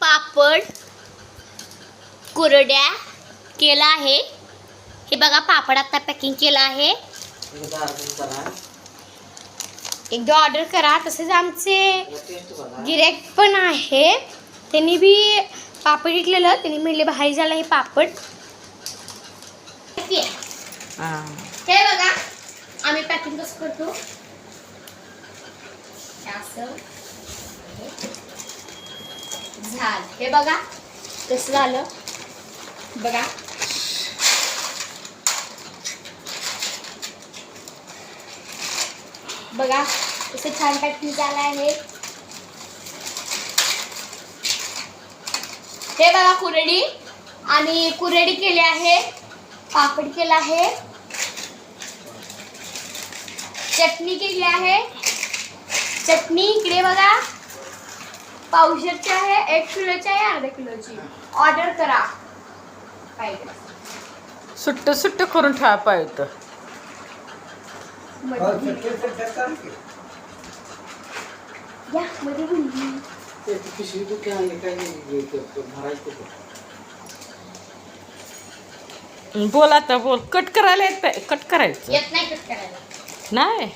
पापड कुरड्या केला आहे। हे बघा पापड आता पॅकिंग केला आहे। एकदा ऑर्डर करा। तसेच आमचे गिऱ्हाईक पण आहे, त्यांनी बी पापड विकलेलं, त्यांनी म्हणले भारी झालं हे पापड। हे बघा आम्ही पॅकिंग कसं करतो, असं झालं। हे बघा कसं झालं बघा। बघा कसं छान पॅकिंग झालं आहे। हे बघा कुरडी, आणि कुरडी केली आहे, पापड केला आहे, चटणी केली आहे। चटणी इकडे बघा पावशेरची आहे, 1 किलोची आहे, अर्धा किलोची। ऑर्डर करा पाहिजे सुट्ट सुट्ट करून ठेवा पाहिजे। या मध्ये बोल आता बोल। कट करायला येत, कट करायचं येत नाही कट करायला नाही।